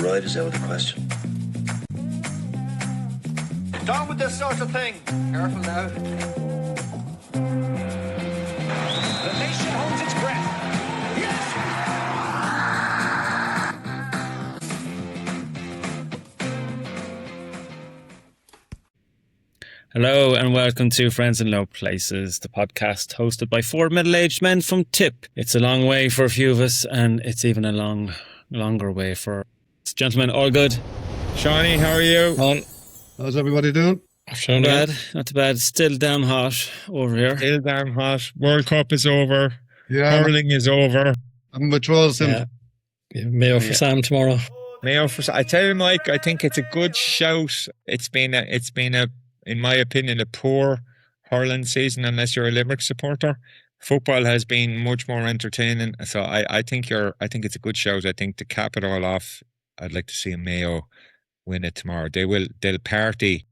ride is out of the question. Down with this sort of thing. Careful now. The nation holds its breath. Yes! Hello and welcome to Friends in Low Places, the podcast hosted by four middle-aged men from Tip. It's a long way for a few of us, and it's even a longer way for us. Gentlemen, all good? Shawnee, how are you? How's everybody doing? Not too bad. Still damn hot over here. Still damn hot. World Cup is over. Yeah. Hurling is over. I'm with Rolls. Yeah. Mayo for Sam tomorrow. I tell you, Mike, I think it's a good shout. It's been a, in my opinion, a poor hurling season unless you're a Limerick supporter. Football has been much more entertaining. So I think it's a good shout. I think to cap it all off, I'd like to see a Mayo win it tomorrow. They'll party.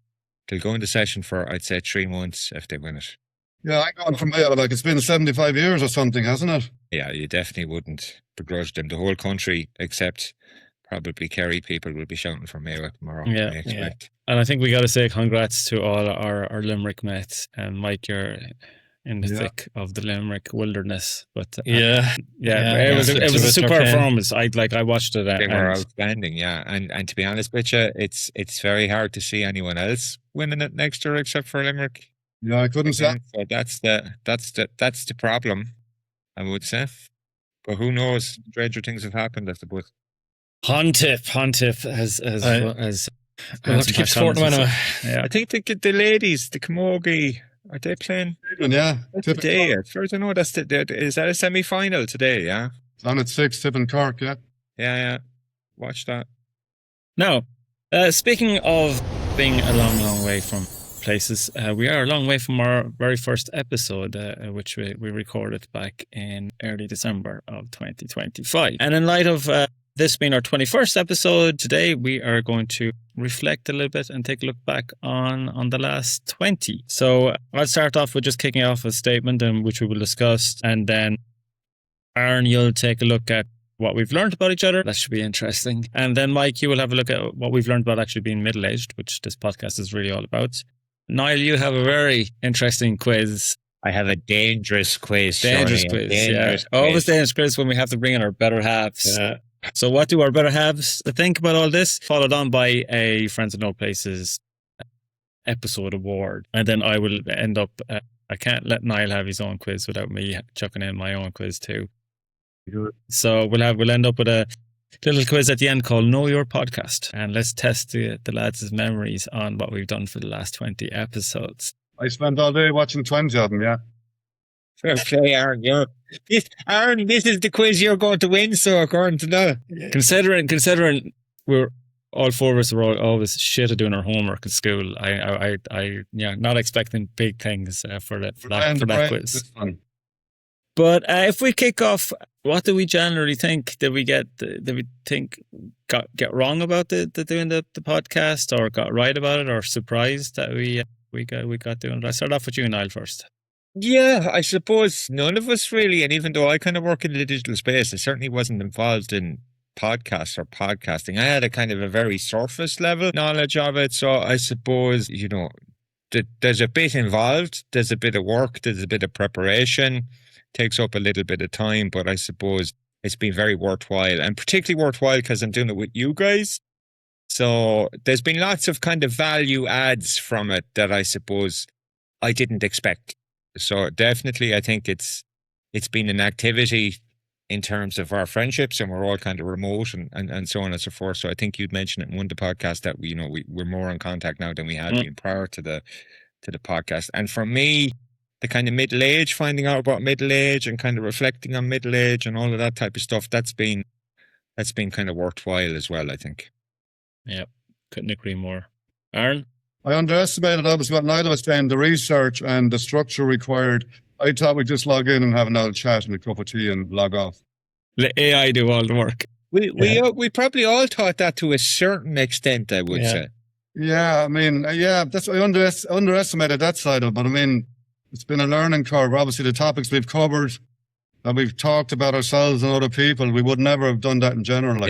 They'll go into session for, I'd say, 3 months if they win it. Yeah, I'm going from Mayo. Like, it's been 75 years or something, hasn't it? Yeah, you definitely wouldn't begrudge them. The whole country, except probably Kerry people, will be shouting for Mayo tomorrow. Yeah, I expect. And I think we got to say congrats to all our Limerick mates. And Mike, you're in the thick of the Limerick wilderness. But it was a super performance. I watched it. They were outstanding, yeah. And to be honest with you, it's very hard to see anyone else winning it next year except for Limerick. Yeah, I couldn't say. So that's the problem, I would say. But who knows? Stranger things have happened, I suppose. Huntip has We'll have to keep supporting them anyway. Yeah. I think the ladies, the Camogie, are they playing? Yeah. Today, as far as I know, is that a semi-final today, yeah? It's on at 6, Tip and Cork, yeah. Yeah. Watch that. Now, speaking of being a long way from places, we are a long way from our very first episode, which we recorded back in early December of 2025. And in light of this being our 21st episode, today we are going to reflect a little bit and take a look back on the last 20. So I'll start off with just kicking off a statement in which we will discuss, and then Aaron, you'll take a look at what we've learned about each other. That should be interesting. And then Mike, you will have a look at what we've learned about actually being middle-aged, which this podcast is really all about. Niall, you have a very interesting quiz. I have a dangerous quiz. Always dangerous quiz when we have to bring in our better halves. Yeah. So what do our better halves think about all this? Followed on by a Friends in Low Places episode award. And then I will end up, I can't let Niall have his own quiz without me chucking in my own quiz too. So we'll end up with a little quiz at the end called Know Your Podcast. And let's test the lads' memories on what we've done for the last 20 episodes. I spent all day watching 20 of them, yeah. Fair play, Aaron. Aaron, this is the quiz you're going to win, so according to that. Considering we're all four of us were always shit at doing our homework at school, I not expecting big things for that quiz. But if we kick off, what do we generally think? Did we get wrong about the doing the podcast, or got right about it, or surprised that we got doing it? I start off with you, Niall, first. Yeah, I suppose none of us really, and even though I kind of work in the digital space, I certainly wasn't involved in podcasts or podcasting. I had a kind of a very surface level knowledge of it, so I suppose, there's a bit involved, there's a bit of work, there's a bit of preparation, takes up a little bit of time, but I suppose it's been very worthwhile, and particularly worthwhile because I'm doing it with you guys. So there's been lots of kind of value adds from it that I suppose I didn't expect. So definitely, I think it's been an activity in terms of our friendships, and we're all kind of remote and so on and so forth. So I think you'd mentioned it in one of the podcasts that we're more in contact now than we had been prior to the podcast. And for me, the kind of middle age, finding out about middle age and kind of reflecting on middle age and all of that type of stuff, that's been kind of worthwhile as well, I think. Yeah, couldn't agree more. Aaron? I underestimated, obviously, what Niall was saying, the research and the structure required. I thought we'd just log in and have an old chat and a cup of tea and log off. Let AI do all the work. We probably all thought that to a certain extent, I would say. Yeah, I mean, that's I underestimated that side of it, but I mean, it's been a learning curve. Obviously, the topics we've covered, that we've talked about ourselves and other people, we would never have done that in general.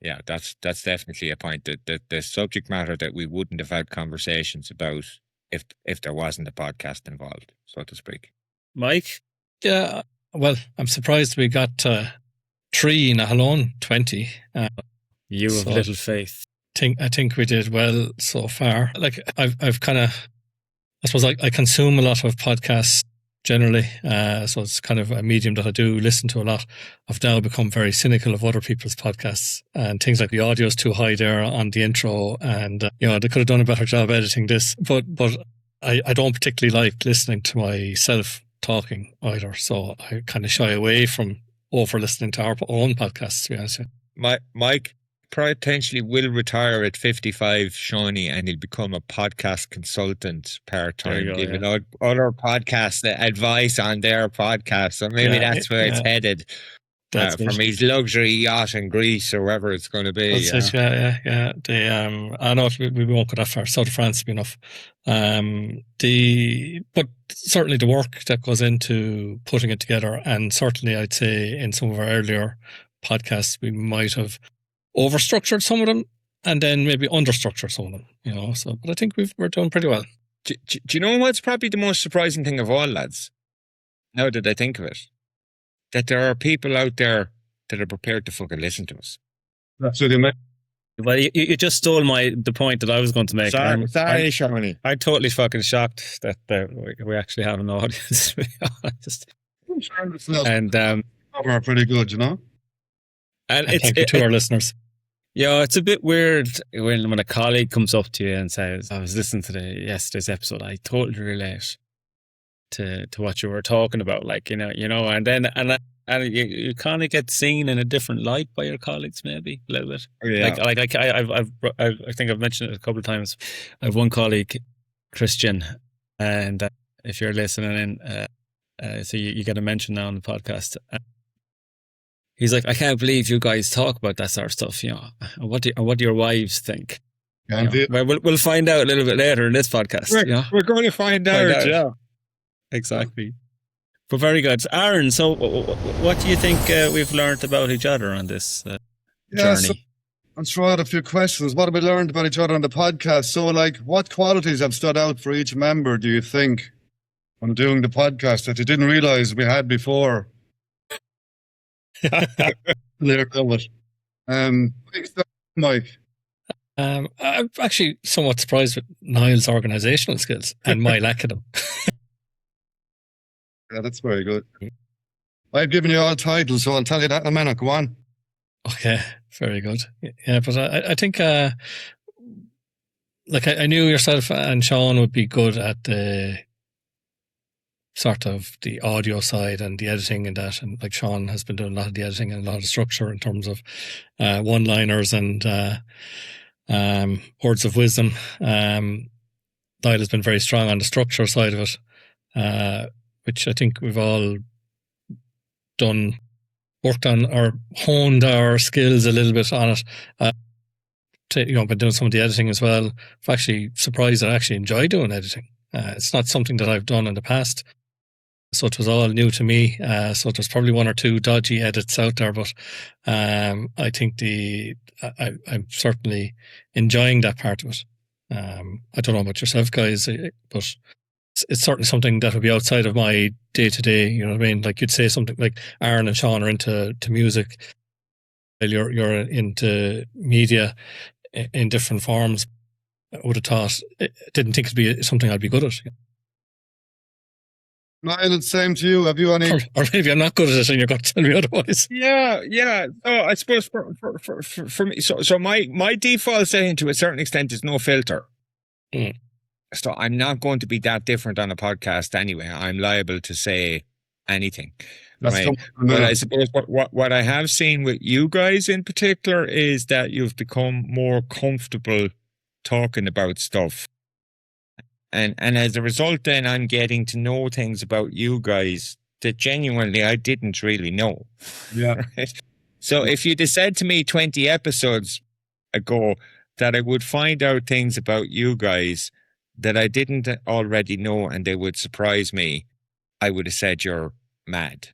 Yeah, that's definitely a point. The subject matter that we wouldn't have had conversations about if there wasn't a podcast involved, so to speak. Mike? Yeah, well, I'm surprised we got 3, not alone 20. You have little faith. I think we did well so far. Like I've kind of, I suppose I consume a lot of podcasts generally, so it's kind of a medium that I do listen to a lot. I've now become very cynical of other people's podcasts and things like the audio's too high there on the intro, and they could have done a better job editing this. But I don't particularly like listening to myself talking either, so I kind of shy away from over listening to our own podcasts, to be honest with you. Mike potentially will retire at 55, Shawnee, and he'll become a podcast consultant part-time, giving out other podcasts advice on their podcast. So maybe that's where it's headed. From his luxury yacht in Greece or wherever it's going to be. That's it, yeah. I know we won't go that far. South of France would be enough. But certainly the work that goes into putting it together, and certainly I'd say in some of our earlier podcasts we might have overstructured some of them and then maybe understructured some of them. So, but I think we're doing pretty well. Do you know what's probably the most surprising thing of all, lads? Now that I think of it, that there are people out there that are prepared to fucking listen to us. That's what you meant. Well, you just stole the point that I was going to make. Sorry, Shawnee. I'm totally fucking shocked that we actually have an audience, to be honest. And we're pretty good, And thank you to our listeners. Yeah, it's a bit weird when a colleague comes up to you and says, "I was listening to yesterday's episode. I totally relate to what you were talking about." Like, and then you kind of get seen in a different light by your colleagues, maybe a little bit. Yeah. I think I've mentioned it a couple of times. I have one colleague, Christian, and if you're listening in, so you get a mention now on the podcast. He's like, "I can't believe you guys talk about that sort of stuff. What do your wives think?" Well, we'll find out a little bit later in this podcast. We're going to find out. Yeah, exactly. But very good, Aaron. So, what do you think we've learned about each other on this journey? So I'll throw out a few questions. What have we learned about each other on the podcast? So, what qualities have stood out for each member, do you think, when doing the podcast that you didn't realize we had before? There, covered. Mike. I'm actually somewhat surprised with Niall's organisational skills and my lack of them. Yeah, that's very good. I've given you all titles, so I'll tell you that in a minute. Go on. Okay, very good. Yeah, but I think, I knew yourself and Sean would be good at the sort of the audio side and the editing and that. And Sean has been doing a lot of the editing and a lot of structure in terms of one-liners and words of wisdom. Niall has been very strong on the structure side of it, which I think we've all worked on or honed our skills a little bit on it. Been doing some of the editing as well. I'm actually surprised that I actually enjoy doing editing. It's not something that I've done in the past, so it was all new to me. So there's probably one or two dodgy edits out there, but I think I'm certainly enjoying that part of it. I don't know about yourself, guys, but it's certainly something that would be outside of my day-to-day, you know what I mean? Like, you'd say something like Aaron and Sean are into music, while you're into media in different forms. I would have thought, didn't think it'd be something I'd be good at. Niall, it's the same to you. Have you any? Or maybe I'm not good at it and you're going to tell me otherwise. Yeah. So I suppose for me, so my default setting to a certain extent is no filter. Mm. So I'm not going to be that different on a podcast anyway. I'm liable to say anything. Right. But I suppose what I have seen with you guys in particular is that you've become more comfortable talking about stuff. And as a result, then I'm getting to know things about you guys that genuinely I didn't really know. Yeah. Right? So if you'd have said to me 20 episodes ago that I would find out things about you guys that I didn't already know and they would surprise me, I would have said you're mad.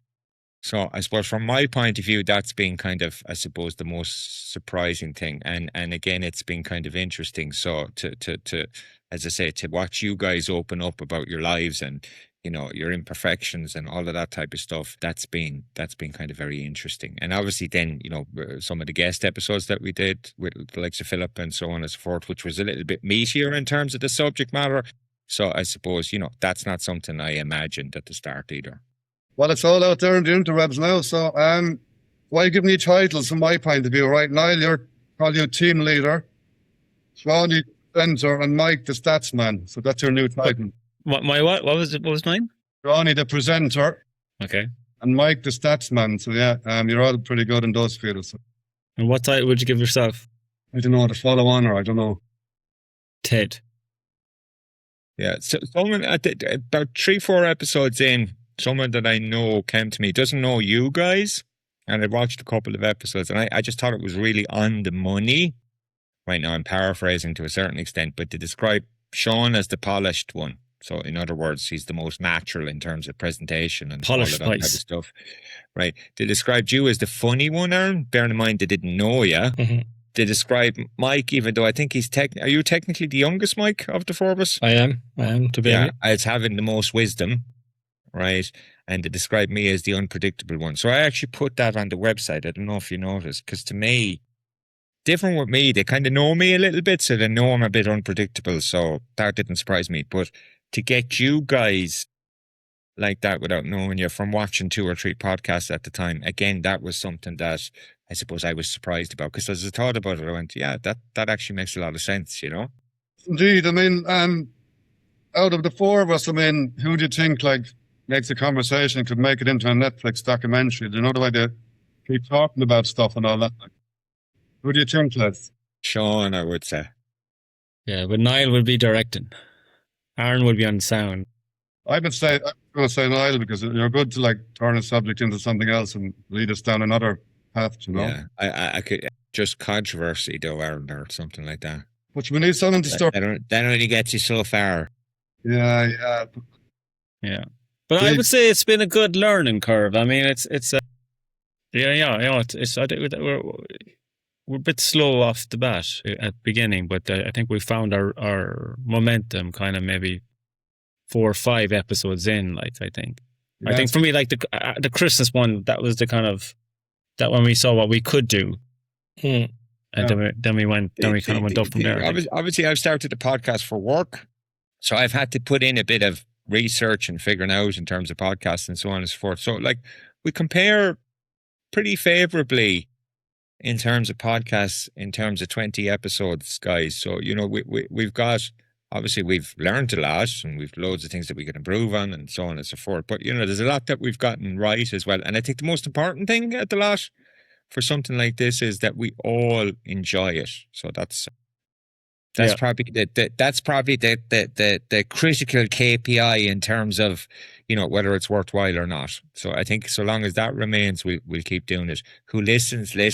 So I suppose from my point of view, that's been kind of, I suppose, the most surprising thing. And again, it's been kind of interesting. So to as I say, to watch you guys open up about your lives and, you know, your imperfections and all of that type of stuff, that's been kind of very interesting. And obviously then, you know, some of the guest episodes that we did with the likes of Philip and so on and so forth, which was a little bit meatier in terms of the subject matter. So I suppose, you know, that's not something I imagined at the start either. Well, it's all out there in the interwebs now. So, why give me titles from my point of view, right? Niall, you're probably your team leader. Ronnie, presenter, and Mike, the stats man. So that's your new title. My what? What was it? What was mine? Ronnie, the presenter, Okay. and Mike, the stats man. So yeah, you're all pretty good in those fields. And what title would you give yourself? I don't know, to follow on, or I don't know. Ted. Yeah, so someone about 3-4 episodes in, someone that I know came to me, doesn't know you guys, and I watched a couple of episodes, and I just thought it was really on the money. Right now, I'm paraphrasing to a certain extent, but to describe Sean as the polished one. So, in other words, he's the most natural in terms of presentation and Polished all of that type of spice. stuff. Right. They described you as the funny one, Aaron, bearing in mind they didn't know you. Mm-hmm. They describe Mike, even though I think he's are you technically the youngest, Mike, of the four of us? I am to be. Yeah, as having the most wisdom, right? And they describe me as the unpredictable one. So I actually put that on the website. I don't know if you noticed, because to me, different with me, they kind of know me a little bit, so they know I'm a bit unpredictable. So that didn't surprise me. But to get you guys like that without knowing you from watching 2 or 3 podcasts at the time, again, that was something that I suppose I was surprised about, because as I thought about it, I went, yeah, that actually makes a lot of sense, you know? Indeed. I mean, out of the 4 of us, I mean, who do you think like makes a conversation could make it into a Netflix documentary? Do you know the way they keep talking about stuff and all that? Like, who do you think, Les? Sean, I would say. Yeah, but Niall would be directing. Aaron would be on sound. I'm going to say Niall, because you're good to like turn a subject into something else and lead us down another path, you know? Yeah, I could just controversy though, Aaron, or something like that. But we need something to start. That only gets you so far. Yeah. Yeah. But I would say it's been a good learning curve. I mean, it's I think we're a bit slow off the bat at the beginning, but I think we found our momentum kind of maybe 4 or 5 episodes in. Like I think for me, like the Christmas one, that was the kind of that when we saw what we could do, and then we kind of went up from there. Obviously, I've started the podcast for work, so I've had to put in a bit of research and figuring out in terms of podcasts and so on and so forth. So, like, we compare pretty favorably in terms of podcasts, in terms of 20 episodes, guys. So, you know, we've got, obviously we've learned a lot and we've loads of things that we can improve on and so on and so forth. But, you know, there's a lot that we've gotten right as well. And I think the most important thing at the lot for something like this is that we all enjoy it. So that's probably the critical KPI in terms of, you know, whether it's worthwhile or not. So I think so long as that remains, we'll keep doing it. Who listens. Who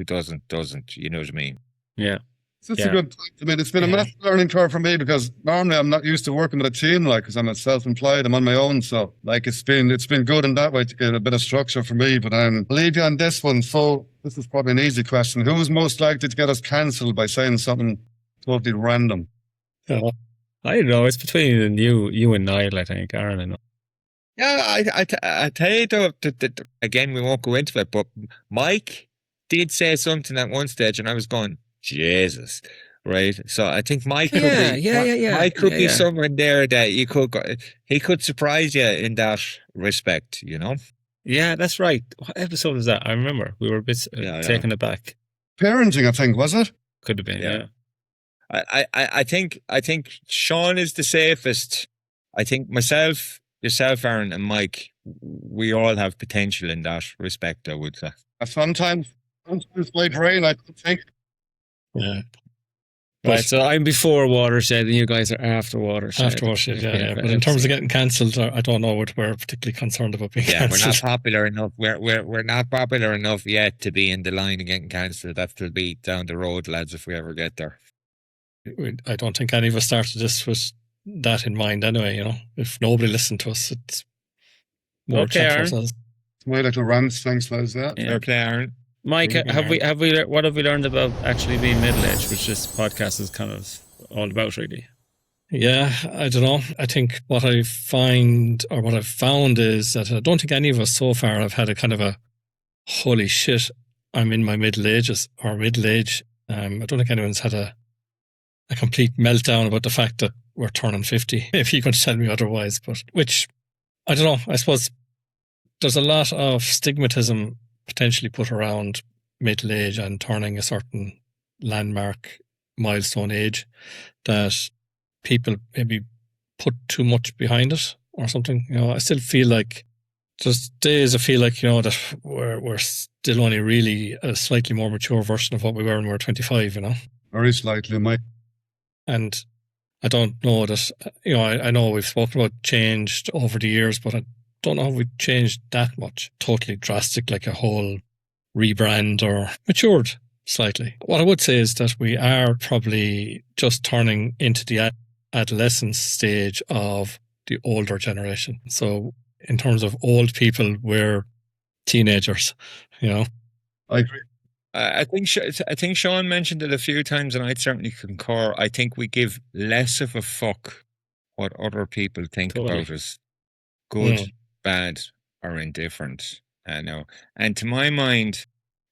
doesn't. You know what I mean? Yeah. It's a good point. I mean, it's been a massive learning curve for me, because normally I'm not used to working with a team, like, because I'm self-employed, I'm on my own. So, like, it's been good in that way to get a bit of structure for me. But I'll leave you on this one. So this is probably an easy question. Who's most likely to get us cancelled by saying something totally random? I don't know. It's between you and Niall, I think. Aaron and Yeah, I tell you though, again, we won't go into it, but Mike did say something at one stage, and I was going, Jesus, right? So I think Mike could Mike could be someone there that he could surprise you in that respect, you know? Yeah, that's right. What episode was that? I remember we were a bit taken aback. Parenting, I think, was it? Could have been, yeah. I think Sean is the safest. I think myself, yourself, Aaron, and Mike, we all have potential in that respect, I would say. Sometimes my brain, I don't think. Yeah. Right, so I'm before Watershed and you guys are after Watershed. After Watershed, yeah. But in terms of getting cancelled, I don't know what we're particularly concerned about being cancelled. We're not popular enough. We're not popular enough yet to be in the line of getting cancelled. That'll be down the road, lads, if we ever get there. I don't think any of us started this with that in mind anyway, you know. If nobody listened to us, it's more okay, chat for Aaron. ourselves. my little rants. Thanks, lads. Yeah. Yeah. Fair play, Aaron. Mike, Really good, what have we learned about actually being middle-aged, which this podcast is kind of all about, really? Yeah, I don't know. I think what I've found is that I don't think any of us so far have had a kind of a holy shit, I'm in my middle ages or middle age. I don't think anyone's had a complete meltdown about the fact that we're turning 50, if you could tell me otherwise. But which, I don't know, I suppose there's a lot of stigmatism potentially put around middle age and turning a certain landmark milestone age that people maybe put too much behind it or something. You know, I still feel like there's days I feel like, you know, that we're still only really a slightly more mature version of what we were when we were 25, you know. Very slightly, Mike. And I don't know that, you know, I know we've spoken about changed over the years, but I don't know if we've changed that much. Totally drastic, like a whole rebrand or matured slightly. What I would say is that we are probably just turning into the adolescence stage of the older generation. So in terms of old people, we're teenagers, you know. I agree. I think Sean mentioned it a few times, and I'd certainly concur. I think we give less of a fuck what other people think Totally. about us, good, bad, or indifferent. I know, and to my mind,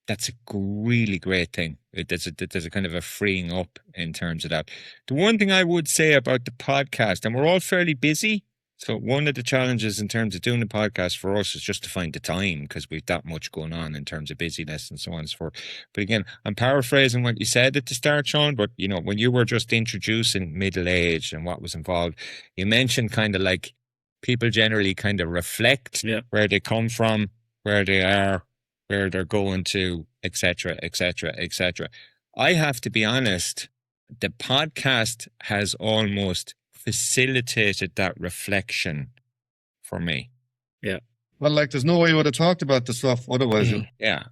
that's a really great thing. There's a kind of a freeing up in terms of that. The one thing I would say about the podcast, and we're all fairly busy. So one of the challenges in terms of doing the podcast for us is just to find the time, because we've that much going on in terms of busyness and so on and so forth. But again, I'm paraphrasing what you said at the start, Sean, but you know, when you were just introducing middle age and what was involved, you mentioned kind of like people generally kind of reflect where they come from, where they are, where they're going to, etc., etc., etc. I have to be honest, the podcast has almost facilitated that reflection for me. Yeah. Well, like, there's no way you would have talked about the stuff otherwise. Yeah.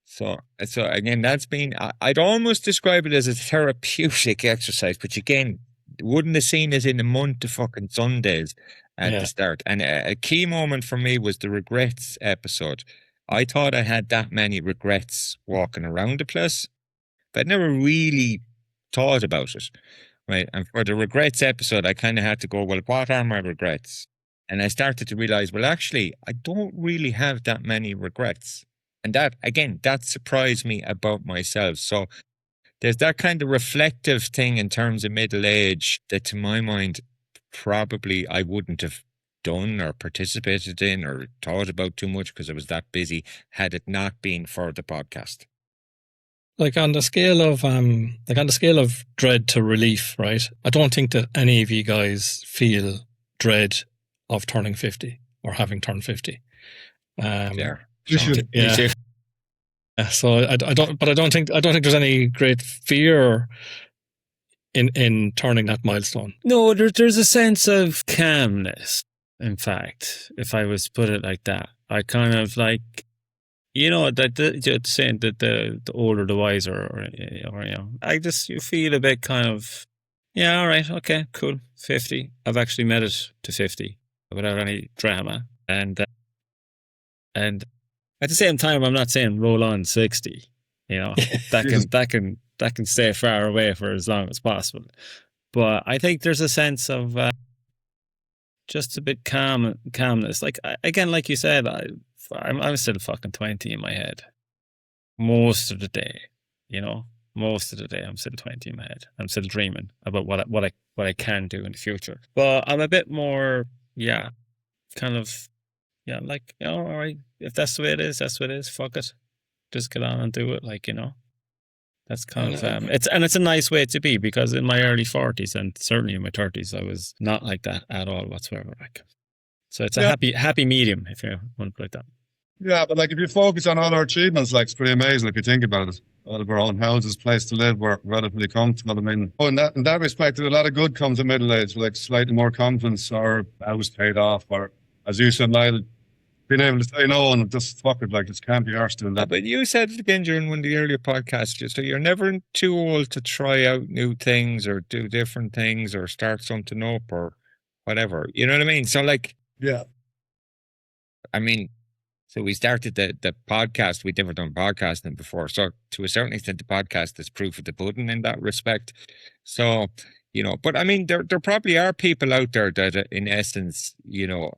So again, that's been, I'd almost describe it as a therapeutic exercise, but again, wouldn't have seen it in a month of fucking Sundays at the start. And a key moment for me was the regrets episode. I thought I had that many regrets walking around the place, but I never really thought about it. Right. And for the regrets episode, I kind of had to go, well, what are my regrets? And I started to realize, well, actually, I don't really have that many regrets. And that, again, that surprised me about myself. So there's that kind of reflective thing in terms of middle age that, to my mind, probably I wouldn't have done or participated in or thought about too much because I was that busy had it not been for the podcast. Like on the scale of dread to relief, right? I don't think that any of you guys feel dread of turning 50 or having turned 50. Yeah. Yeah. So I don't think there's any great fear in turning that milestone. No, there's a sense of calmness. In fact, if I was to put it like that, I kind of like, you know, that saying that the older the wiser, or you know, you feel a bit kind of, yeah, all right, okay, cool, 50. I've actually made it to 50 without any drama, and at the same time, I'm not saying roll on 60. You know, that can stay far away for as long as possible. But I think there's a sense of just a bit calmness. Like again, like you said, I'm still fucking 20 in my head most of the day. You know, most of the day I'm still 20 in my head. I'm still dreaming about what I can do in the future. But I'm a bit more, kind of, like, you know, all right, if that's the way it is, that's what it is. Fuck it, just get on and do it. Like, you know, that's kind of it's a nice way to be, because in my early 40s and certainly in my 30s, I was not like that at all whatsoever. Like, so it's a happy medium, if you want to put it that. Yeah, but like if you focus on all our achievements, like it's pretty amazing if you think about it. All of our own houses, place to live, we're relatively comfortable. I mean, in that respect, a lot of good comes in middle age, like slightly more confidence, or house paid off, or as you said, Niall, being able to say no and just fuck it, like, just can't be arsed doing that. But you said it again during one of the earlier podcasts, so you're never too old to try out new things or do different things or start something up or whatever. You know what I mean? So like, yeah, I mean, So we started the podcast. We'd never done podcasting before. So to a certain extent, the podcast is proof of the pudding in that respect. So, but I mean, there probably are people out there that in essence,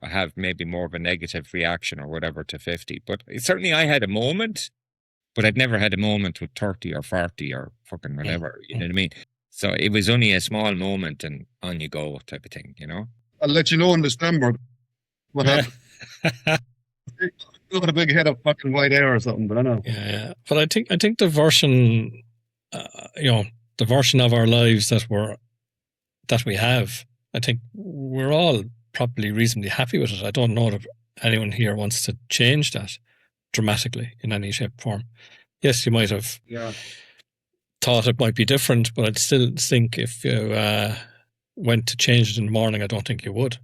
have maybe more of a negative reaction or whatever to 50. But certainly I had a moment, but I'd never had a moment with 30 or 40 or fucking whatever, you know what I mean? So it was only a small moment and on you go type of thing, I'll let you know in December what happened. Got a big head of fucking white hair or something, but I know. Yeah. But I think the version, the version of our lives that we have, I think we're all probably reasonably happy with it. I don't know that anyone here wants to change that dramatically in any shape or form. Yes, you might have thought it might be different, but I'd still think if you went to change it in the morning, I don't think you would.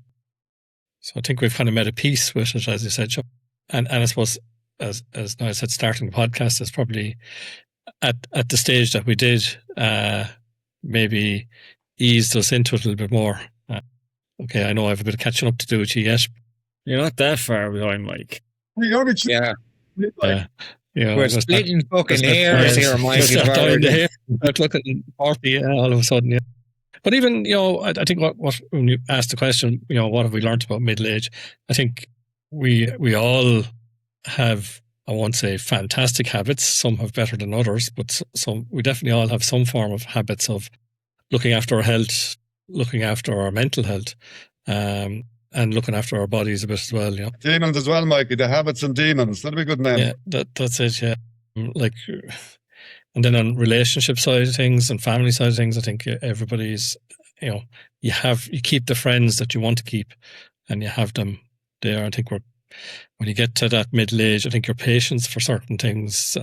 So I think we've kind of made a peace with it, as you said, Sean. And I suppose, as I said, starting the podcast is probably at the stage that we did, maybe eased us into it a little bit more. Okay, I know I have a bit of catching up to do with you yet. You're not that far behind, Mike. Yeah. We're splitting fucking hairs here, Mike. Start looking 40 all of a sudden, yeah. But even, I think what when you asked the question, what have we learned about middle age? I think we all have, I won't say fantastic habits. Some have better than others, but we definitely all have some form of habits of looking after our health, looking after our mental health, and looking after our bodies a bit as well. Demons as well, Mikey. The habits and demons. That'd be a good name. Yeah, that's it. Yeah, and then on relationship side of things and family side of things, I think everybody's, you keep the friends that you want to keep, and you have them there. I think when you get to that middle age, I think your patience for certain things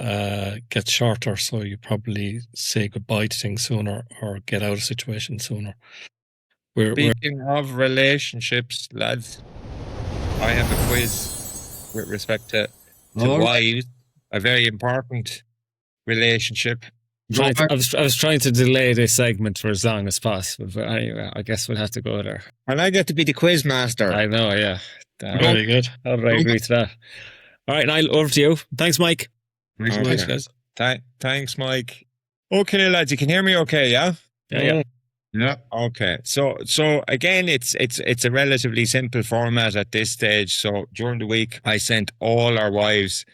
gets shorter, so you probably say goodbye to things sooner or get out of situations sooner. Speaking of relationships, lads, I have a quiz with respect to wives, a very important relationship. I was trying to delay this segment for as long as possible, but anyway, I guess we'll have to go there. And I get to be the quiz master. I know, yeah. Very good. How did I agree to that? All right, Niall, over to you. Thanks, Mike. Thanks, guys. Thanks, Mike. Okay, lads, you can hear me okay, yeah? Yeah. Okay. So again, it's a relatively simple format at this stage. So during the week, I sent all our wives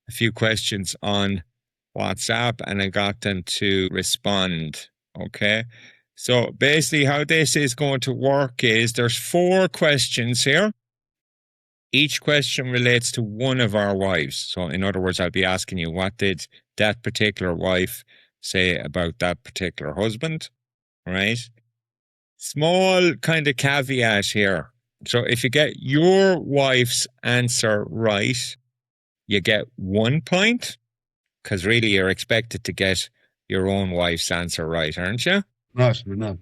a few questions on WhatsApp and I got them to respond. Okay. So basically how this is going to work is there's 4 questions here. Each question relates to one of our wives. So in other words, I'll be asking you, what did that particular wife say about that particular husband? Right? Small kind of caveat here. So if you get your wife's answer right, you get 1 point, because really you're expected to get your own wife's answer right, aren't you? No.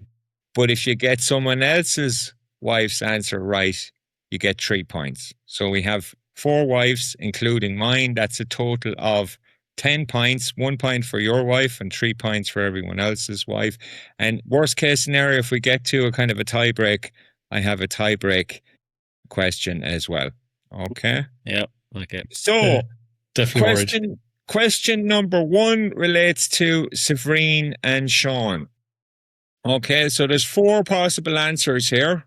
But if you get someone else's wife's answer right, you get 3 points. So we have 4 wives, including mine. That's a total of 10 points, 1 point for your wife and 3 points for everyone else's wife. And worst case scenario, if we get to a kind of a tie break, I have a tie break question as well. Okay? Yeah, okay. So, definitely question number 1 relates to Severine and Sean. Okay, so there's 4 possible answers here.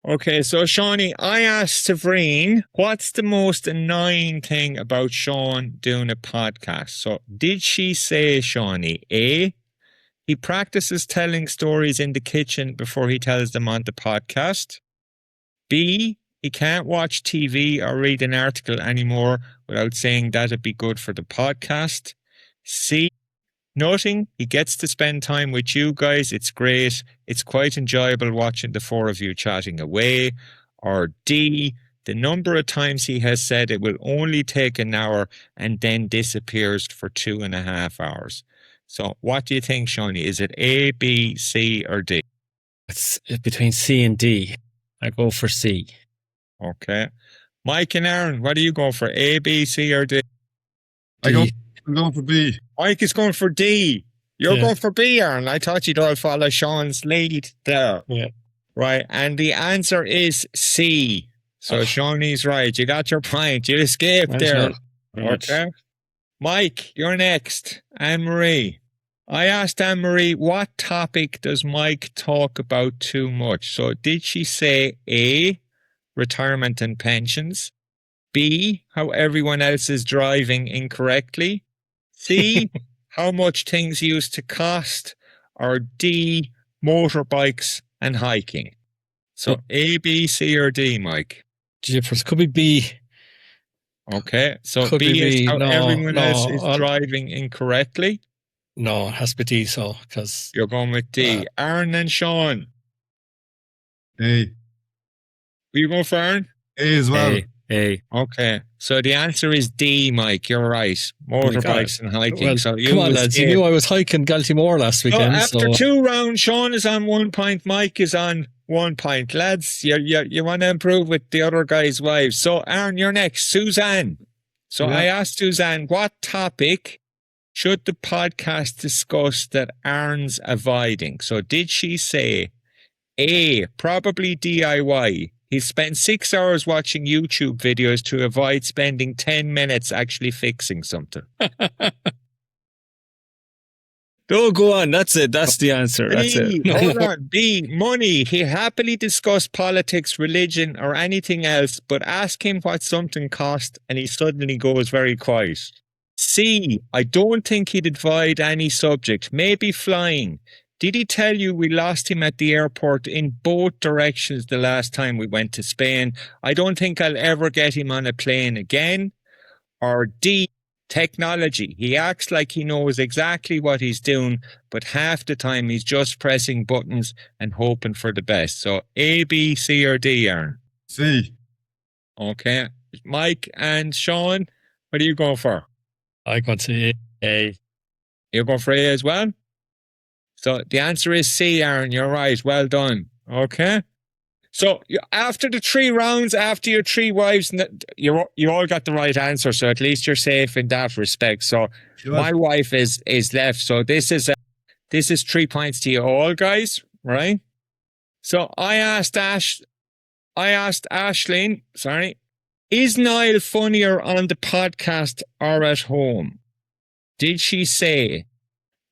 Okay, so Shawnee, I asked Severine, what's the most annoying thing about Sean doing a podcast? So did she say, Shawnee, A, he practices telling stories in the kitchen before he tells them on the podcast? B, he can't watch TV or read an article anymore without saying that'd be good for the podcast? C, nothing. He gets to spend time with you guys. It's great. It's quite enjoyable watching the 4 of you chatting away. Or D, the number of times he has said it will only take an hour and then disappears for 2.5 hours. So what do you think, Shawnee? Is it A, B, C, or D? It's between C and D. I go for C. Okay. Mike and Aaron, what do you go for? A, B, C, or D? I'm going for B. Mike is going for D. You're going for B, Aaron. I thought you'd all follow Sean's lead there. Yeah. Right. And the answer is C. So Shawnee's right. You got your point. You escaped Thanks, there. man. Very much. Okay. Mike, you're next. Anne-Marie. I asked Anne-Marie, what topic does Mike talk about too much? So did she say A, retirement and pensions, B, how everyone else is driving incorrectly, C, how much things used to cost, or D, motorbikes and hiking? So A, B, C, or D, Mike? Jeepers, could be B. Okay, so Could be B is B. how No, everyone else no, is driving incorrectly. No, it has to be D, so, because You're going with D. Aaron and Sean. A. Were you going for Aaron? A as well. A. Okay, so the answer is D, Mike. You're right. my God. Motorbikes and hiking. Well, So come on, lads. You knew I was hiking Galtymore last So weekend. after So, 2 rounds, Sean is on 1 point. Mike is on 1 point. Lads, you want to improve with the other guys' wives. So Aaron, you're next. Suzanne. So Yeah. I asked Suzanne, what topic should the podcast discuss that Aaron's avoiding? So did she say A, probably DIY? He spent 6 hours watching YouTube videos to avoid spending 10 minutes actually fixing something. Oh, go on. That's it. That's the answer. That's it. B, hold on. B, money. He happily discussed politics, religion, or anything else, but ask him what something cost and he suddenly goes very quiet. C, I don't think he'd avoid any subject, maybe flying. Did he tell you we lost him at the airport in both directions the last time we went to Spain? I don't think I'll ever get him on a plane again. Or D, technology. He acts like he knows exactly what he's doing, but half the time he's just pressing buttons and hoping for the best. So A, B, C, or D, Aaron? C. Okay. Mike and Sean, what are you going for? I got to A. You're going for A as well? So the answer is C, Aaron. You're right. Well done. Okay. So after the 3 rounds, after your 3 wives, you all got the right answer. So at least you're safe in that respect. So my wife is left. So this is 3 points to you all, guys. Right? So I asked Aisling, sorry, is Niall funnier on the podcast or at home? Did she say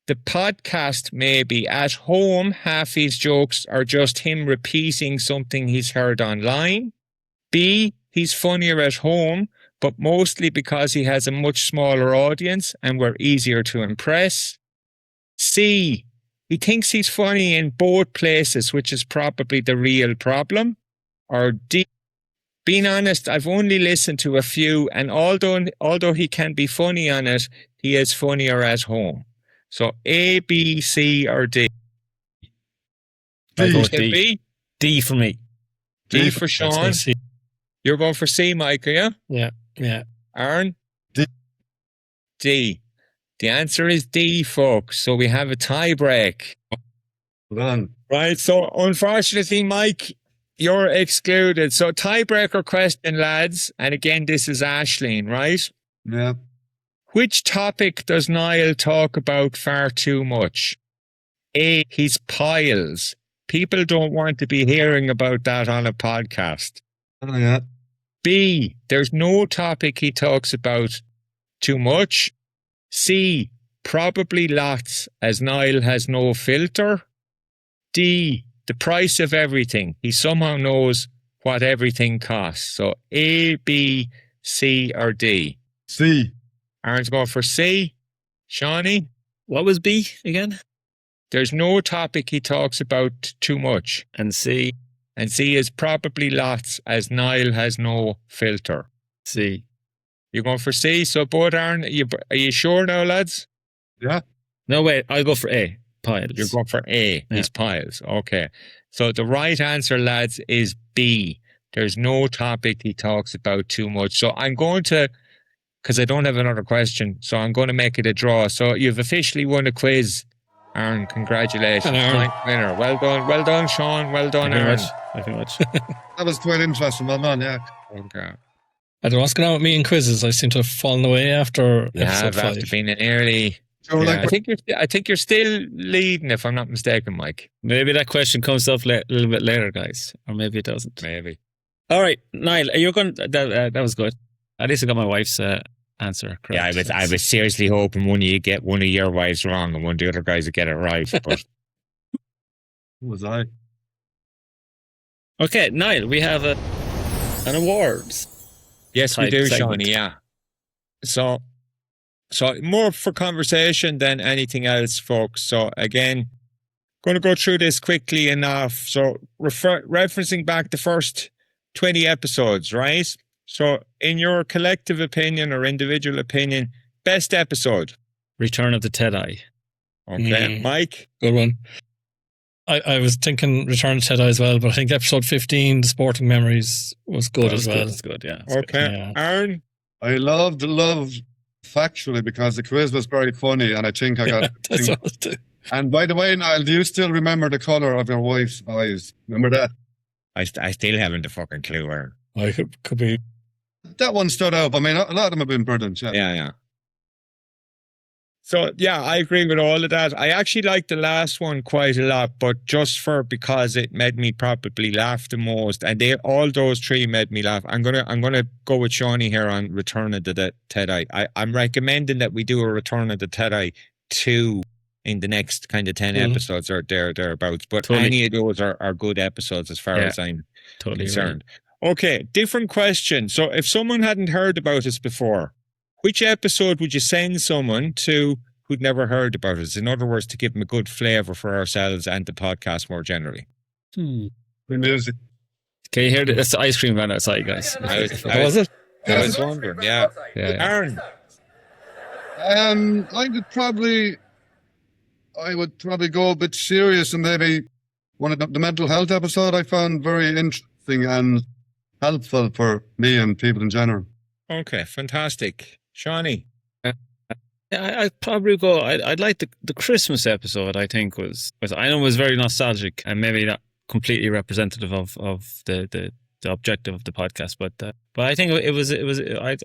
the podcast may be at home, half his jokes are just him repeating something he's heard online? B, he's funnier at home, but mostly because he has a much smaller audience and we're easier to impress? C, he thinks he's funny in both places, which is probably the real problem? Or D, being honest, I've only listened to a few, and although he can be funny on it, he is funnier at home. So A, B, C, or D? I'll go with Say D. B? D for me. D for Sean. C. You're going for C, Mike, are you? Yeah. Aaron? D. D. The answer is D, folks. So we have a tie break. Well done. Right, so unfortunately, Mike, you're excluded. So tiebreaker question, lads. And again, this is Aisling, right? Yeah. Which topic does Niall talk about far too much? A, his piles. People don't want to be hearing about that on a podcast. Oh, yeah. B, there's no topic he talks about too much. C, probably lots, as Niall has no filter. D, the price of everything. He somehow knows what everything costs. So A, B, C, or D? C. Aaron's going for C. Shawnee? What was B again? There's no topic he talks about too much. And C. And C is probably lots, as Niall has no filter. C. You're going for C. So both Aaron, are you sure now, lads? Yeah. No, wait. I'll go for A. Piles. You're going for A, his piles. Okay. So the right answer, lads, is B. There's no topic he talks about too much. So I'm going to, because I don't have another question, so I'm going to make it a draw. So you've officially won a quiz. Aaron, congratulations. And Aaron. Ninth winner. Well done. Well done, Sean. Well done, Thank you Aaron. very much. That was quite interesting. Well done, yeah. Okay. I don't know what's going on with me in quizzes. I seem to have fallen away after You episode have after 5. being an early. So, Yeah, like, I think you're still leading, if I'm not mistaken, Mike. Maybe that question comes up a little bit later, guys. Or maybe it doesn't. Maybe. All right, Niall, you're going. That was good. At least I got my wife's answer correct. Yeah, I was seriously hoping one of you get one of your wives wrong and one of the other guys would get it right. But Who was I? Okay, Niall, we have an awards. yes, we Type do, segment. Shawnee. Yeah. So more for conversation than anything else, folks. So again, going to go through this quickly enough. So referencing back the first 20 episodes, right? So in your collective opinion or individual opinion, best episode. Return of the Ted-Eye. Okay, Mike. Good one. I was thinking Return to Ted-Eye as well, but I think episode 15, The Sporting Memories, was good as well. It's good, yeah. Okay, Yeah. Aaron. I loved Factually because the quiz was very funny, and I think I got. That's what I was doing. And by the way, Niall, do you still remember the color of your wife's eyes? Remember that? I still haven't a fucking clue, Aaron. I could be. That one stood out. I mean, a lot of them have been brilliant. Yeah. Yeah. So yeah, I agree with all of that. I actually liked the last one quite a lot, but just because it made me probably laugh the most, and all those three made me laugh. I'm gonna go with Shawnee here on Return of the Ted-Eye. I'm recommending that we do a Return of the Ted-Eye 2 in the next kind of 10 episodes or thereabouts. But Totally. any of those are good episodes as far as I'm Totally concerned. Okay, different question. So if someone hadn't heard about us before, which episode would you send someone to who'd never heard about us? In other words, to give them a good flavour for ourselves and the podcast more generally. The music. Can you hear this ice cream van outside, guys? I Was it? was wondering, yeah. Yeah. Aaron, I would probably go a bit serious, and maybe one of the mental health episode I found very interesting and helpful for me and people in general. okay, fantastic. Shawnee, Yeah, I'd probably go. I'd like the Christmas episode. I think was I know it was very nostalgic and maybe not completely representative of the objective of the podcast, but I think it was it was a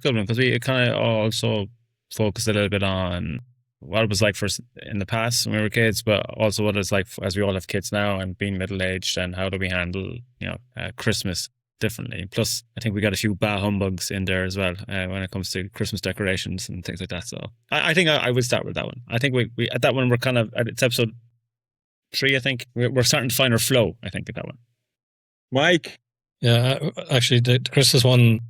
good one because we kind of also focused a little bit on what it was like for us in the past when we were kids, but also what it's like as we all have kids now and being middle aged, and how do we handle Christmas differently. Plus, I think we got a few bah humbugs in there as well when it comes to Christmas decorations and things like that. So I think I would start with that one. I think we at that one we're kind of it's episode 3. I think we're starting to find our flow. I think at that one. Mike. Yeah, actually, the Christmas one,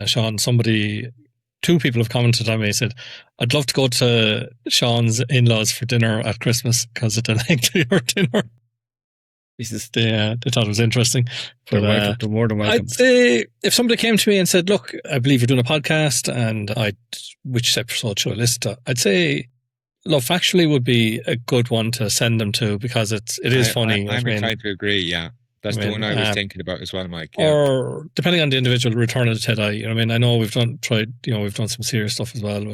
Sean, two people have commented on me and said, I'd love to go to Sean's in-laws for dinner at Christmas because it's a lengthier dinner. They thought it was interesting. But, They're more than welcome. I'd say if somebody came to me and said, look, I believe you're doing a podcast and which episode should I listen to? I'd say Love Factually would be a good one to send them to because it is funny. I'm inclined to agree, yeah. That's the one I was thinking about as well, Mike. Yeah. Or depending on the individual, Return of the Ted-Eye. You know what I mean? I know we've done some serious stuff as well.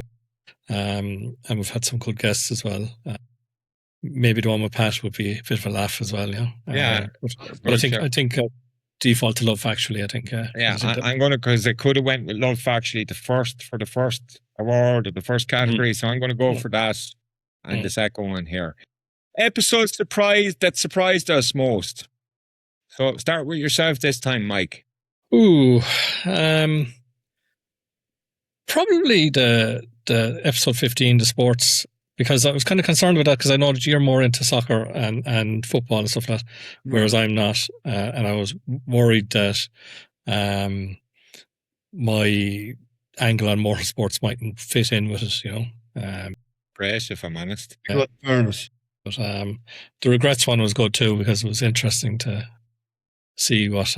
And we've had some good guests as well. Maybe the one with Pat would be a bit of a laugh as well, yeah. Yeah. But I think default to Love Factually, I think. I'm going to, because they could have went with Love Factually for the first award or the first category, so I'm going to go for that and the second one here. Episode that surprised us most. So start with yourself this time, Mike. Ooh, probably the episode 15, the sports, because I was kind of concerned with that because I know that you're more into soccer and football and stuff like that, whereas I'm not, and I was worried that my angle on motorsports mightn't fit in with it, Great, if I'm honest. Good fairness. But the regrets one was good too because it was interesting to see what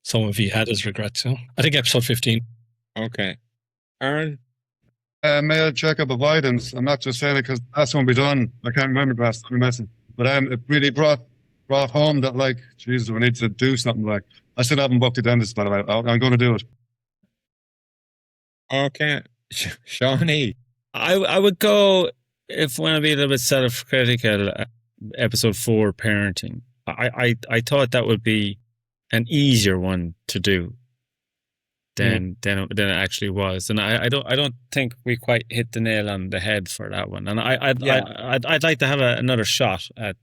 some of you had as regrets. I think episode 15. Okay. Aaron? Male checkup avoidance. I'm not just saying it because that's when we done. I can't remember the last time we mentioned. But it really brought home that, like, Jesus, we need to do something. Like, I still haven't booked a dentist, but I'm going to do it. Okay. Shawnee? I would go, if I want to be a little bit self-critical, episode 4, parenting. I thought that would be an easier one to do than it actually was, and I don't think we quite hit the nail on the head for that one. And I'd like to have another shot at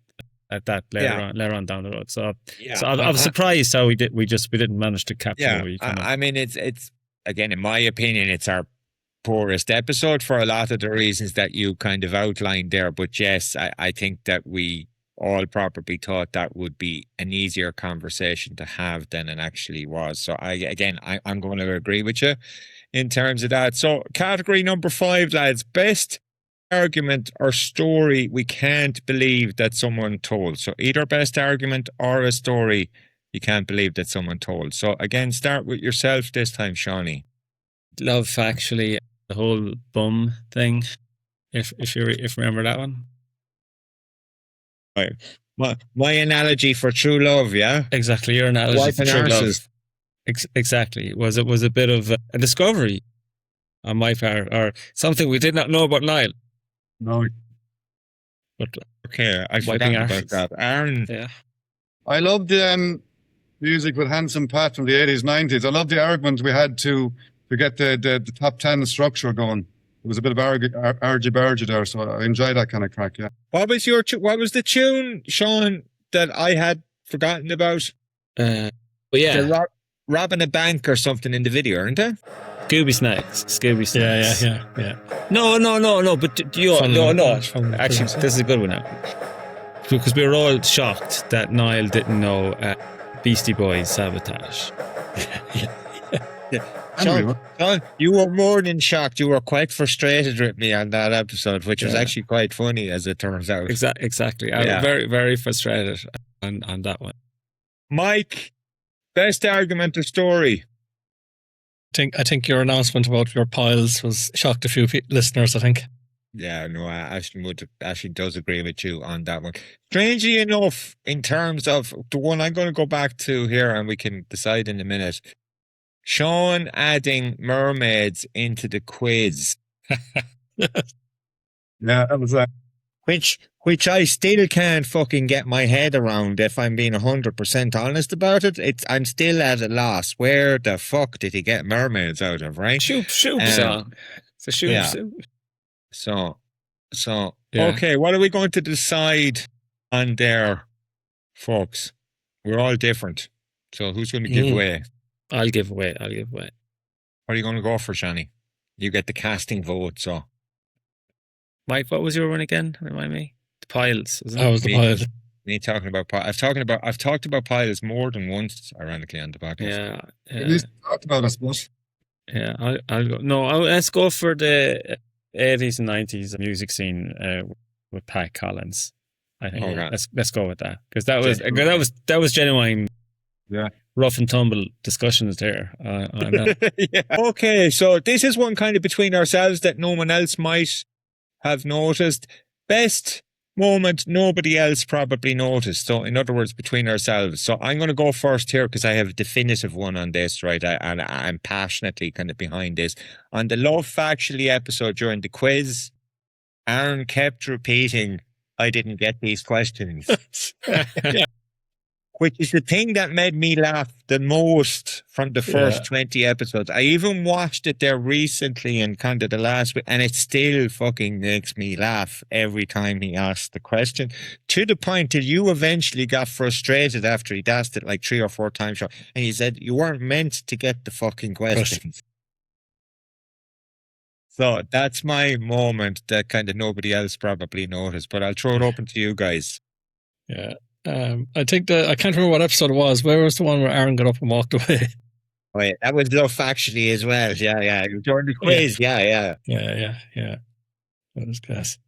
at that later on down the road. So Yeah, I was surprised how we didn't manage to capture what we kind of. I mean, it's again, in my opinion, it's our poorest episode for a lot of the reasons that you kind of outlined there. But yes, I think that we all probably thought that would be an easier conversation to have than it actually was. So I'm going to agree with you in terms of that. So category number 5, lads, best argument or story we can't believe that someone told. So either best argument or a story you can't believe that someone told. So again, start with yourself this time, Shawnee. Love Actually, the whole bum thing. If you remember that one. Right. My analogy for true love, yeah? Exactly, your analogy Wiping for true love. arses. Exactly. It was a bit of a discovery on my part, or something we did not know about Niall. No, But Okay, I Wiping forgot about arses. that. Aaron, yeah, I love the music with Handsome Pat from the 80s, 90s. I love the argument we had to get the top 10 structure going. It was a bit of argy-bargy there, so I enjoy that kind of crack, yeah. what was the tune, Sean, that I had forgotten about? but yeah, They're robbing a bank or something in the video, aren't they? Scooby Snacks. Yeah. No. But you Fun no. from Actually, previous. this is a good one now, because we were all shocked that Niall didn't know Beastie Boys Sabotage. Sean, you were more than shocked. You were quite frustrated with me on that episode, which was actually quite funny, as it turns out. Exactly. I was very, very frustrated on that one. Mike, best argument or story? I think your announcement about your piles was shocked a few listeners, I think. Yeah, no, Ashley does agree with you on that one. Strangely enough, in terms of the one I'm going to go back to here, and we can decide in a minute, Sean adding mermaids into the quiz. Yeah, that was that. Which I still can't fucking get my head around, if I'm being 100% honest about it. I'm still at a loss. Where the fuck did he get mermaids out of, right? Shoop song. It's a shoop. So, Yeah. okay, what are we going to decide on there, folks? We're all different. So who's going to give away? I'll give away. What are you going to go for, Shani? You get the casting vote, so. Mike, what was your one again? Remind me. The piles. Isn't it? I was the pile. Me talking about piles. I've talked about piles more than once, ironically, on the podcast. Yeah. At least talked about us, but Yeah, I'll go. No, let's go for the 80s and 90s music scene with Pat Collins. I think Okay. let's go with that, because that was genuine. Yeah. Rough and tumble discussions there. On that. Yeah. Okay, so this is one kind of between ourselves that no one else might have noticed. Best moment nobody else probably noticed. So in other words, between ourselves. So I'm going to go first here because I have a definitive one on this, right? And I'm passionately kind of behind this. On the Love Factually episode during the quiz, Aaron kept repeating, I didn't get these questions. Which is the thing that made me laugh the most from the first 20 episodes. I even watched it there recently in kind of the last week, and it still fucking makes me laugh every time he asked the question, to the point that you eventually got frustrated after he'd asked it like 3 or 4 times, and he said, you weren't meant to get the fucking questions. So that's my moment that kind of nobody else probably noticed, but I'll throw it open to you guys. Yeah. I think I can't remember what episode it was. Where was the one where Aaron got up and walked away? Wait, that was Love Factually as well. Yeah. During the quiz, yeah. Yeah. That was class.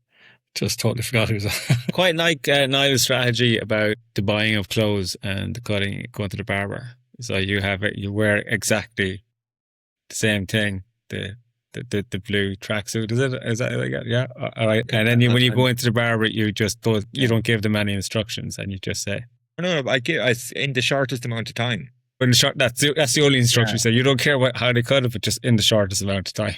Just totally forgot who was on. Quite like Niall's strategy about the buying of clothes and going to the barber. So you wear exactly the same thing. The blue tracksuit, is that like that? Yeah. All right. And then when you go into the barber, you don't give them any instructions, and you just say, No, I in the shortest amount of time. in the short. That's the only instruction. So you don't care how they cut it, but just in the shortest amount of time.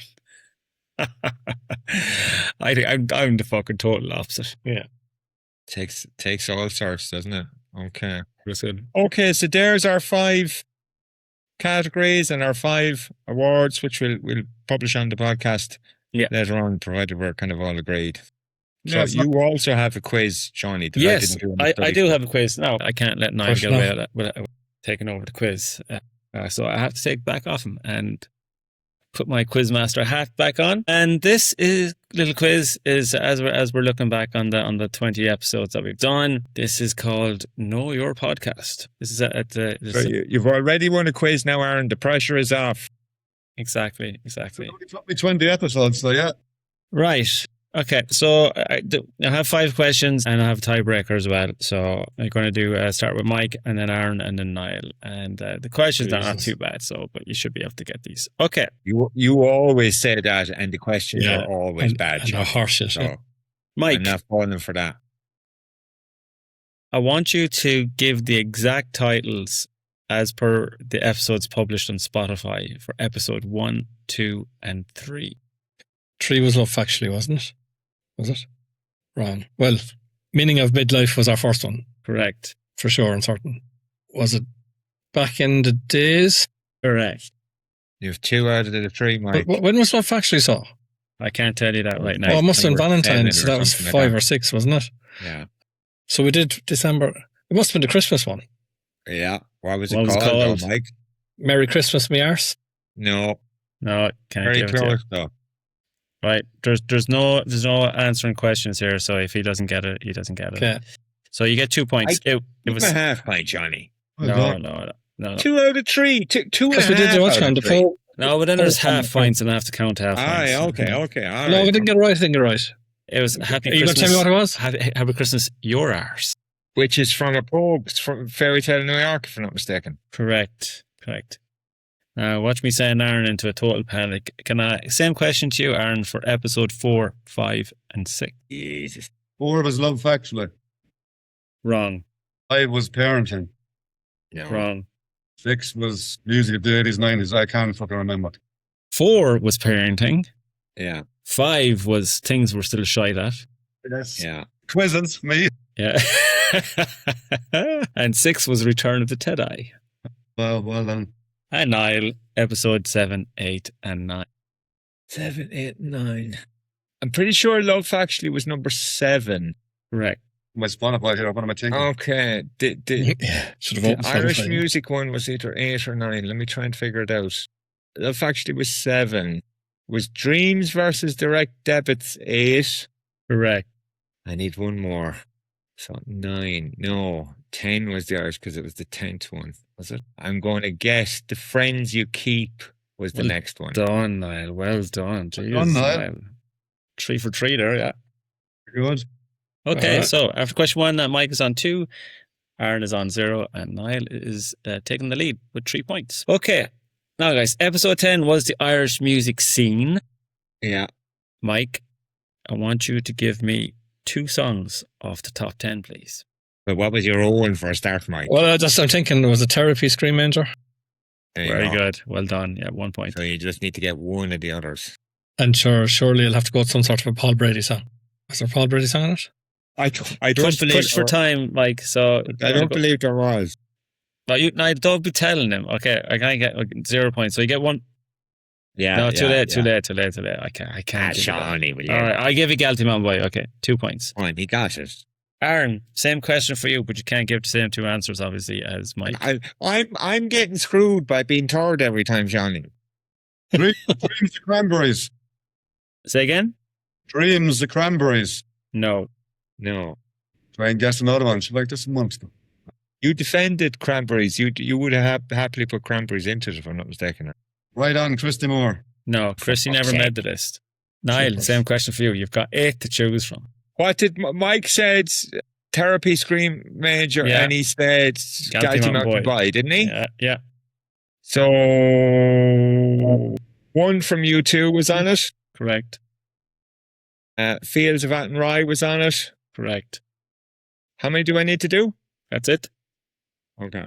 I think I'm the fucking total opposite. Yeah. Takes all sorts, doesn't it? Okay. That's good. Okay, so there's our 5 categories and our 5 awards, which we'll publish on the podcast later on, provided we're kind of all agreed. So Yes, you also have a quiz, Johnny, that I Yes, didn't do. in the I study do club. have a quiz. No, I can't let Niall First get away enough. with that without taking over the quiz. So I have to take back off him and put my quizmaster hat back on. And this little quiz is as we're looking back on the 20 episodes that we've done. This is called Know Your Podcast. This is So you've already won a quiz now, Aaron. The pressure is off. exactly. we 20 episodes, so yeah. Right. Okay. So I have 5 questions and I have a tiebreaker as well. So I'm going to do start with Mike and then Aaron and then Niall. And the questions are not Jesus. too bad. So, but you should be able to get these. Okay. You always say that, and the questions Yeah, are always bad, And they're Johnny. harsh. So Mike, I'm not falling for that. I want you to give the exact titles as per the episodes published on Spotify for episode 1, 2, and 3. 3 was Love Factually, wasn't it? Was it? Wrong. Well, Meaning of Midlife was our first one, Correct. for sure and certain. Was it Back in the Days? Correct. You have 2 out of the 3, Mike. When was Love Factually saw? I can't tell you that right now. Oh, it must have been number 7 Valentine's, so or that was something 5 like that. or 6, wasn't it? Yeah. So we did December. It must have been the Christmas one. Yeah. What was What it was it called, called? though, Mike? Merry Christmas, me arse. No. No, can't Very give it to you. close, though. Right. There's no answering questions here. So if he doesn't get it, he doesn't get it. Okay. So you get 2 points. It Give was him a half point, Johnny. no. 2 out of 3. Two Because and we a did half the what's out called of the 3. full. No, but then there's Oh, half points and I have to count half points. Aye, okay. All No, right. we didn't get it right. I didn't get it right. It was Happy Are you going to Christmas. tell me what it was? Happy Christmas, your arse. Which is from a pub. It's from Fairy Tale New York, if I'm not mistaken. Correct. Now watch me send Aaron into a total panic. Same question to you, Aaron, for episode 4, 5, and 6. Jesus. 4 was Love Factually. Wrong. 5 was Parenting. No. Wrong. 6 was Music of the 80s, 90s. I can't fucking remember. 4 was parenting. Yeah. 5 was things we're still shite at. Yes. Yeah. Quizzes, me. Yeah. And 6 was Return of the Ted-Eye. Well done. And Niall, episode 7, 8, and 9. 7, 8, 9. I'm pretty sure Love Actually was number 7. Correct. My Spotify here, what am I thinking? Okay. The Should have the opened Irish Spotify. music one was either 8 or 9. Let me try and figure it out. Love Actually was 7. Was Dreams versus Direct Debits 8? Correct. I need one more. So 9. No. 10 was the Irish because it was the 10th one. Was it? I'm going to guess The Friends You Keep was the Well next one. Done, Niall. Well done. Well Jeez, done, Niall. Niall. 3 for 3 there, yeah. Good. Okay, Alright. so after question 1, Mike is on 2, Aaron is on 0, and Niall is taking the lead with 3 points. Okay, now guys, episode 10 was the Irish music scene. Yeah. Mike, I want you to give me 2 songs off the top 10, please. But what was your own for a start, Mike? Well, I'm thinking it was a Therapy Scream Manger. There you Very go. good. Well done. Yeah, 1 point. So you just need to get one of the others. And surely I'll have to go with some sort of a Paul Brady song. Was there a Paul Brady song in it? I Push for time, Mike. So I don't believe there was. No, don't be telling him. Okay, I can't get 0 points. So you get 1. Yeah. No, too late. Yeah. I can't. give you that. Shawnee, will you? All right, I give you Galty Man Boy. Okay, 2 points. Fine, he got it. Aaron, same question for you, but you can't give the same 2 answers, obviously, as Mike. I'm getting screwed by being third every time, Shawnee. Dreams the Cranberries. Say again? Dreams the Cranberries. No. No. Try and guess another one. She's like this monster. You defended Cranberries. You would have happily put Cranberries into it, if I'm not mistaken. Right on, Christy Moore. No, Chrissy never Okay. made the list. Niall, same question for you. You've got 8 to choose from. What did Mike said? Therapy Scream Major, Yeah. and he said Galty Mountain Boy, didn't he? Yeah, So 1 from you 2 was on it. correct. Fields of Athenry was on it. Correct. How many do I need to do? That's it. Okay.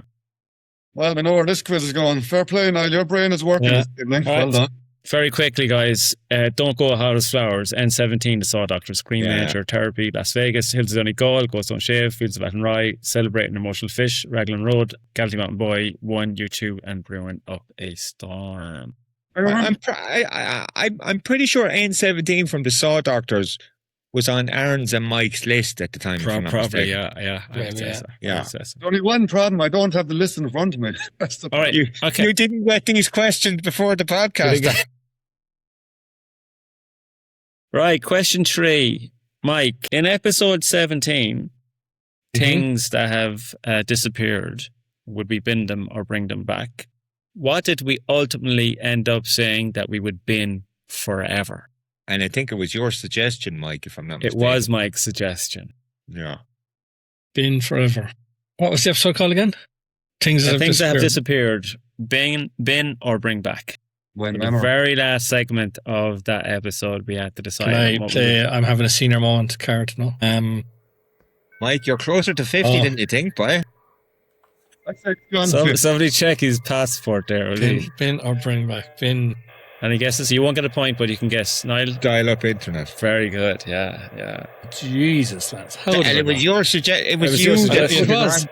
Well, we know where this quiz is going. Fair play, Niall. Your brain is working Yeah. this evening. All right. Well done. Very quickly, guys. Don't Go Hard as Flowers. N17, The Saw Doctor, Scream Yeah. Major, Therapy, Las Vegas, Hills of Donegal, Ghost Don't Shave, Fields of Athenry, Celebrating Emotional Fish, Raglan Road, Galty Mountain Boy, 1, U2, and Brewing Up a Storm. I'm pretty sure N17 from the Saw Doctors was on Aaron's and Mike's list at the time. If I'm not Probably, mistaken. yeah. I would say Yeah. so. Yeah. I would say so. There's only one problem. I don't have the list in front of me. That's the All right. Okay. You didn't get these questions before the podcast. Right. Question 3. Mike, in episode 17, things that have disappeared, would we bin them or bring them back? What did we ultimately end up saying that we would bin forever? And I think it was your suggestion, Mike, if I'm not It mistaken. was Mike's suggestion. Yeah. Been forever. What was the episode called again? Things that have disappeared. Bin or bring back. When In the very last segment of that episode, we had to decide. Can I on what play I'm having a senior moment card now? Mike, you're closer to 50 than you think, boy. I said John 50. Somebody check his passport there, will you? Bin or bring back. Bin. And he guesses. You won't get a point, but you can guess. Niall? Dial up internet. Very good. Yeah. Jesus, lads. How And did it was your suggestion. It was your you. suggestion. It was.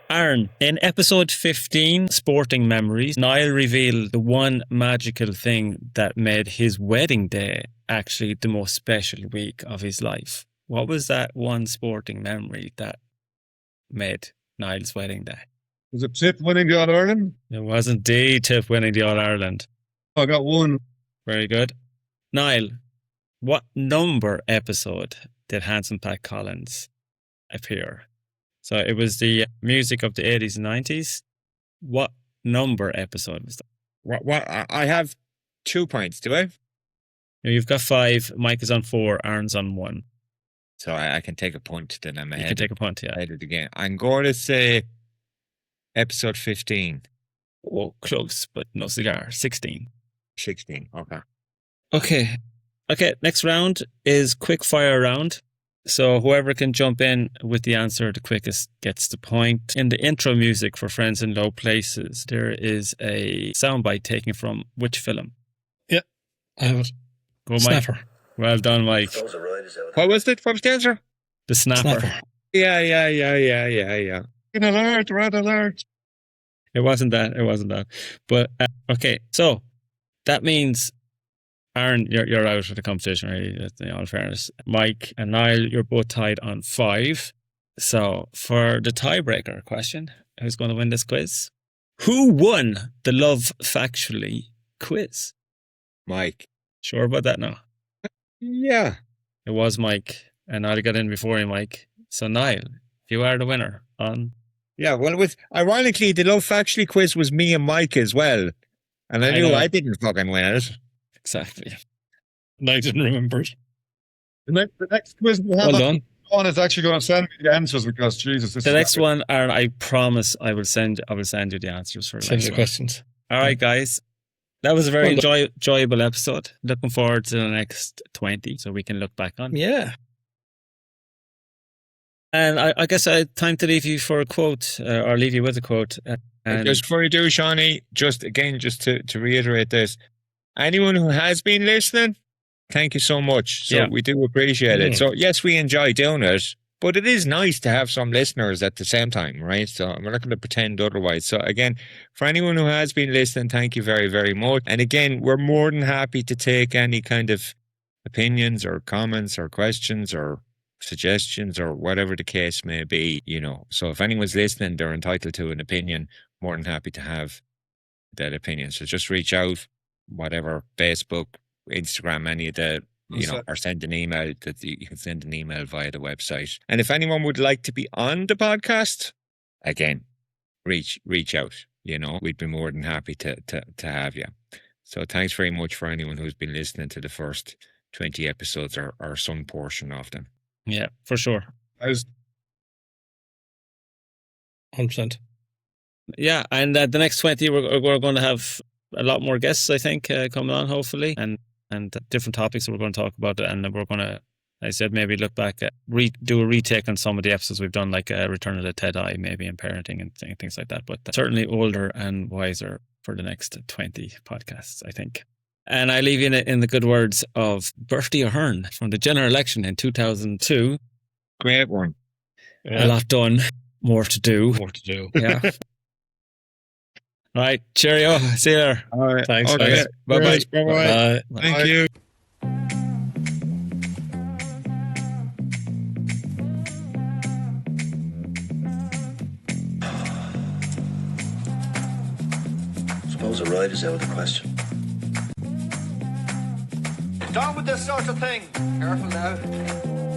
Aaron, in episode 15, Sporting Memories, Niall revealed the one magical thing that made his wedding day actually the most special week of his life. What was that one sporting memory that made Niall's wedding day? Was it Tip winning the All-Ireland? It was indeed Tip winning the All-Ireland. I got one. Very good. Niall, what number episode did Handsome Pat Collins appear? So it was the music of the 80s and 90s. What number episode was that? What? I have 2 points, do I? You've got 5. Mike is on 4. Aaron's on 1. So I can take a punt, then I'm You ahead. can take a punt, yeah. Ahead of the game. I'm going to say episode 15. Oh, close, but no cigar. 16. 16. Okay. Next round is quick fire round. So whoever can jump in with the answer the quickest gets the point. In the intro music for Friends in Low Places, there is a soundbite taken from which film? Yeah, I have it. Go, Mike. Snapper. Well done, Mike. What was it? What was the answer? The Snapper. Snapper. Yeah. Red alert, red alert. It wasn't that. But, okay, so that means, Aaron, you're out of the competition, really, in all fairness. Mike and Niall, you're both tied on 5. So for the tiebreaker question, who's going to win this quiz? Who won the Love Factually quiz? Mike. Sure about that now? Yeah. It was Mike, and Niall got in before you, Mike. So Niall, you are the winner on... Yeah, well, it was, ironically, the Love Factually quiz was me and Mike as well. And I knew know. I didn't fucking win it. Exactly. No, I didn't remember it. The next quiz we have Well done. on is actually going to send me the answers because, Jesus. The next one, Aaron, I promise I will send you the answers for the Send next the one. questions. All right, guys. That was a very Well enjoyable episode. Looking forward to the next 20 so we can look back on. Yeah. And I guess I had time to leave you for a quote or leave you with a quote. And Just before you do, Shawnee, just to reiterate this, anyone who has been listening, thank you so much. So Yeah. we do appreciate it. Mm. So yes, we enjoy doing it, but it is nice to have some listeners at the same time, right? So we're not going to pretend otherwise. So again, for anyone who has been listening, thank you very, very much. And again, we're more than happy to take any kind of opinions or comments or questions or suggestions or whatever the case may be, So if anyone's listening, they're entitled to an opinion. More than happy to have that opinion. So just reach out, whatever, Facebook, Instagram, any of the, or send an email. You can send an email via the website. And if anyone would like to be on the podcast, again, reach out. We'd be more than happy to have you. So thanks very much for anyone who's been listening to the first 20 episodes or some portion of them. yeah, for sure. 100%. Yeah, and the next 20, we're going to have a lot more guests, I think, coming on, hopefully, and different topics that we're going to talk about. And we're going to, I said, maybe look back at, do a retake on some of the episodes we've done, like Return of the Ted Eye, maybe, and parenting and things like that. But certainly older and wiser for the next 20 podcasts, I think. And I leave you in the good words of Bertie Ahern from the general election in 2002. Great one. A lot done, more to do. More to do. Yeah. All right. Cheerio. See you there. All right. Thanks, Okay. guys. Bye-bye. Bye. Thank you. suppose a ride is out of the question. Down with this sort of thing. Careful now.